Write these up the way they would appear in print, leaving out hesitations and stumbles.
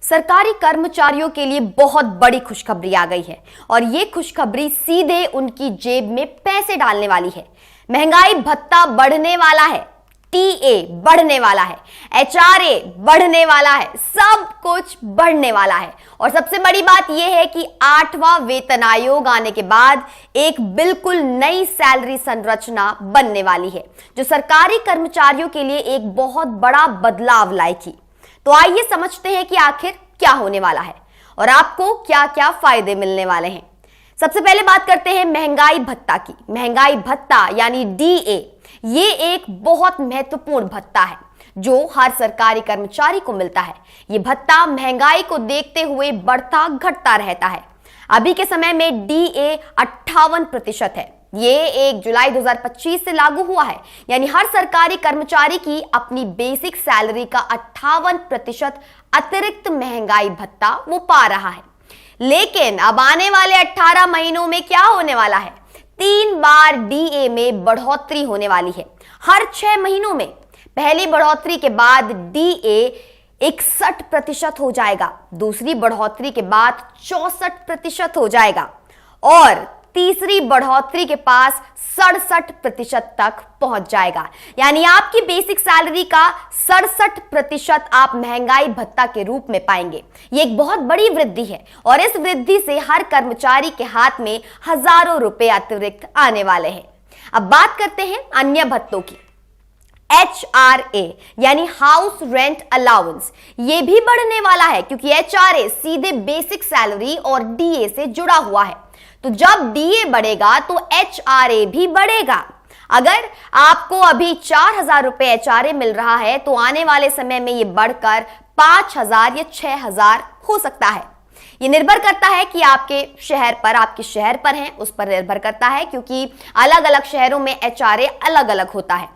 सरकारी कर्मचारियों के लिए बहुत बड़ी खुशखबरी आ गई है और ये खुशखबरी सीधे उनकी जेब में पैसे डालने वाली है। महंगाई भत्ता बढ़ने वाला है, टीए बढ़ने वाला है, एचआरए बढ़ने वाला है, सब कुछ बढ़ने वाला है। और सबसे बड़ी बात यह है कि 8वां वेतन आयोग आने के बाद एक बिल्कुल नई सैलरी संरचना बनने वाली है जो सरकारी कर्मचारियों के लिए एक बहुत बड़ा बदलाव लाएगी। तो आइए समझते हैं कि आखिर क्या होने वाला है और आपको क्या क्या फायदे मिलने वाले हैं। सबसे पहले बात करते हैं महंगाई भत्ता की। महंगाई भत्ता यानी डीए, ये एक बहुत महत्वपूर्ण भत्ता है जो हर सरकारी कर्मचारी को मिलता है। ये भत्ता महंगाई को देखते हुए बढ़ता घटता रहता है। अभी के समय में डीए 58% है। ये 1 जुलाई 2025 से लागू हुआ है, यानी हर सरकारी कर्मचारी की अपनी बेसिक सैलरी का 58% अतिरिक्त महंगाई भत्ता वो पा रहा है। लेकिन अब आने वाले 18 महीनों में क्या होने वाला है? 3 बार डीए में बढ़ोतरी होने वाली है हर 6 महीनों में। पहली बढ़ोतरी के बाद डीए 61% हो जाएगा, दूसरी बढ़ोतरी के बाद 64% हो जाएगा और तीसरी बढ़ोतरी के पास 67% तक पहुंच जाएगा। यानी आपकी बेसिक सैलरी का 67% आप महंगाई भत्ता के रूप में पाएंगे। ये एक बहुत बड़ी वृद्धि है और इस वृद्धि से हर कर्मचारी के हाथ में हजारों रुपए अतिरिक्त आने वाले हैं। अब बात करते हैं अन्य भत्तों की। एचआरए यानी हाउस रेंट अलाउंस, ये भी बढ़ने वाला है क्योंकि एचआरए सीधे बेसिक सैलरी और डीए से जुड़ा हुआ है। तो जब डीए बढ़ेगा तो एचआरए भी बढ़ेगा। अगर आपको अभी 4,000 रुपए एचआरए मिल रहा है तो आने वाले समय में ये बढ़कर 5,000 या 6,000 हो सकता है। ये निर्भर करता है कि आपके शहर पर है, उस पर निर्भर करता है क्योंकि अलग अलग शहरों में एचआरए अलग अलग होता है।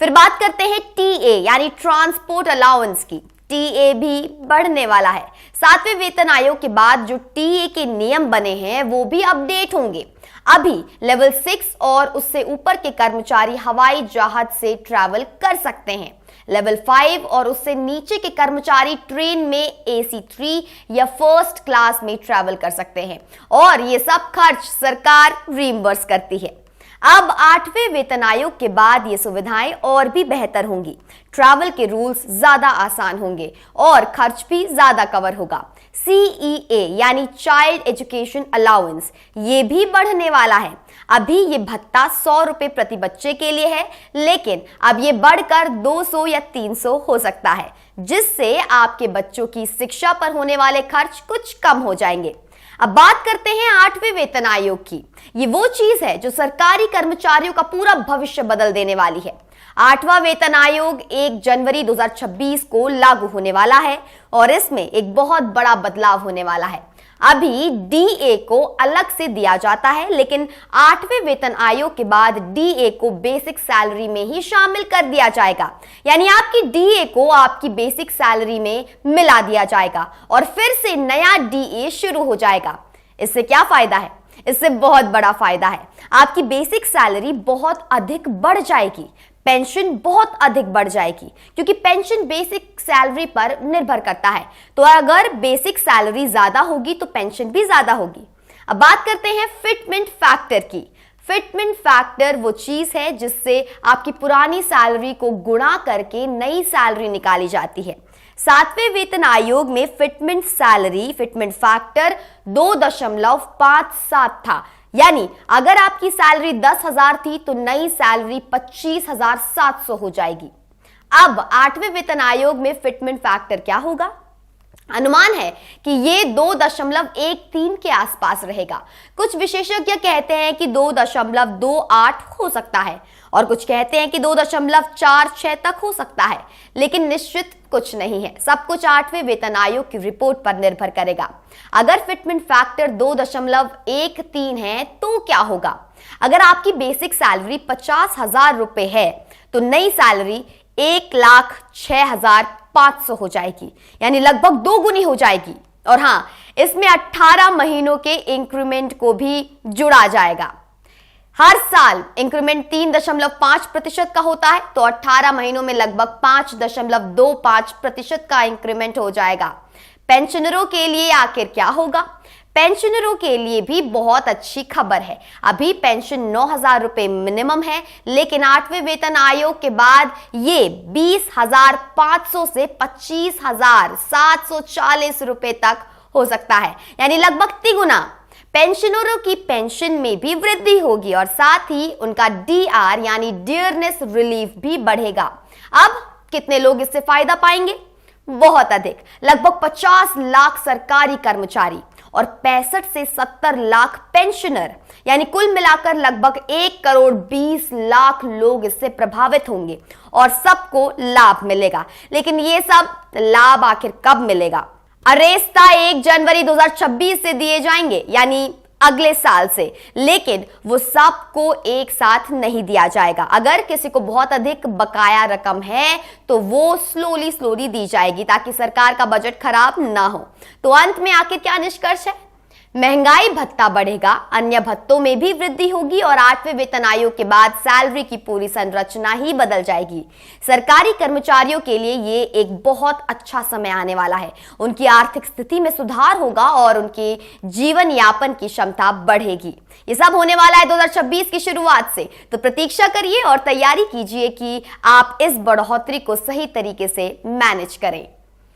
फिर बात करते हैं टीए यानी ट्रांसपोर्ट अलाउंस की। टीए भी बढ़ने वाला है। 7वें वेतन आयोग के बाद जो टीए के नियम बने हैं वो भी अपडेट होंगे। अभी लेवल 6 और उससे ऊपर के कर्मचारी हवाई जहाज से ट्रैवल कर सकते हैं। लेवल 5 और उससे नीचे के कर्मचारी ट्रेन में एसी 3 या फर्स्ट क्लास में ट्रैवल कर सकते हैं और ये सब खर्च सरकार रीइंबर्स करती है। अब 8वें वेतन आयोग के बाद ये सुविधाएं और भी बेहतर होंगी। ट्रैवल के रूल्स ज्यादा आसान होंगे और खर्च भी ज्यादा कवर होगा। सीईए यानी चाइल्ड एजुकेशन अलाउंस, ये भी बढ़ने वाला है। अभी ये भत्ता 100 रुपए प्रति बच्चे के लिए है, लेकिन अब ये बढ़कर 200 या 300 हो सकता है, जिससे आपके बच्चों की शिक्षा पर होने वाले खर्च कुछ कम हो जाएंगे। अब बात करते हैं 8वें वेतन आयोग की। ये वो चीज है जो सरकारी कर्मचारियों का पूरा भविष्य बदल देने वाली है। 8वां वेतन आयोग 1 जनवरी 2026 को लागू होने वाला है और इसमें एक बहुत बड़ा बदलाव होने वाला है। अभी डीए को अलग से दिया जाता है, लेकिन 8वें वेतन आयोग के बाद डीए को बेसिक सैलरी में ही शामिल कर दिया जाएगा। यानी आपकी डीए को आपकी बेसिक सैलरी में मिला दिया जाएगा और फिर से नया डीए शुरू हो जाएगा। इससे क्या फायदा है? इससे बहुत बड़ा फायदा है। आपकी बेसिक सैलरी बहुत अधिक बढ़ जाएगी, पेंशन बहुत अधिक बढ़ जाएगी क्योंकि पेंशन बेसिक सैलरी पर निर्भर करता है। तो अगर बेसिक सैलरी ज्यादा होगी तो पेंशन भी ज्यादा होगी। अब बात करते हैं फिटमेंट फैक्टर की। फिटमेंट फैक्टर वो चीज है जिससे आपकी पुरानी सैलरी को गुणा करके नई सैलरी निकाली जाती है। 7वें वेतन आयोग में फिटमेंट फैक्टर 2.57 था। यानी अगर आपकी सैलरी 10,000 थी तो नई सैलरी 25,700 हो जाएगी। अब 8वें वेतन आयोग में फिटमेंट फैक्टर क्या होगा? अनुमान है कि ये 2.13 के आसपास रहेगा। कुछ विशेषज्ञ कहते हैं कि 2.28 हो सकता है और कुछ कहते हैं कि 2.46 तक हो सकता है, लेकिन निश्चित कुछ नहीं है। सब कुछ 8वें वेतन आयोग की रिपोर्ट पर निर्भर करेगा। अगर फिटमेंट फैक्टर 2.13 है तो क्या होगा? अगर आपकी बेसिक सैलरी 50,000 रुपए है तो नई सैलरी 1,06,500 हो जाएगी, यानी लगभग 2 गुनी हो जाएगी। और हाँ, इसमें 18 महीनों के इंक्रीमेंट को भी जुड़ा जाएगा। हर साल इंक्रीमेंट 3.5% का होता है, तो 18 महीनों में लगभग 5.25% का इंक्रीमेंट हो जाएगा। पेंशनरों के लिए आखिर क्या होगा? पेंशनरों के लिए भी बहुत अच्छी खबर है। अभी पेंशन 9,000 रुपए मिनिमम है, लेकिन 8वें वेतन आयोग के बाद ये 20,500 से 25,740 रुपए तक हो सकता है, यानी लगभग तिगुना। पेंशनरों की पेंशन में भी वृद्धि होगी और साथ ही उनका डीआर यानी डियरनेस रिलीफ भी बढ़ेगा। अब कितने लोग इससे फायदा पाएंगे? बहुत अधिक, लगभग 50 लाख सरकारी कर्मचारी और 65 से 70 लाख पेंशनर, यानी कुल मिलाकर लगभग 1,20,00,000 लोग इससे प्रभावित होंगे और सबको लाभ मिलेगा। लेकिन ये सब लाभ आखिर कब मिलेगा? अरेस्ता 1 जनवरी 2026 से दिए जाएंगे, यानी अगले साल से, लेकिन वो सबको एक साथ नहीं दिया जाएगा। अगर किसी को बहुत अधिक बकाया रकम है तो वो स्लोली दी जाएगी ताकि सरकार का बजट खराब ना हो। तो अंत में आखिर क्या निष्कर्ष है? महंगाई भत्ता बढ़ेगा, अन्य भत्तों में भी वृद्धि होगी और 8वें वेतन आयोग के बाद सैलरी की पूरी संरचना ही बदल जाएगी। सरकारी कर्मचारियों के लिए ये एक बहुत अच्छा समय आने वाला है। उनकी आर्थिक स्थिति में सुधार होगा और उनकी जीवन यापन की क्षमता बढ़ेगी। ये सब होने वाला है 2026 की शुरुआत से। तो प्रतीक्षा करिए और तैयारी कीजिए कि आप इस बढ़ोतरी को सही तरीके से मैनेज करें।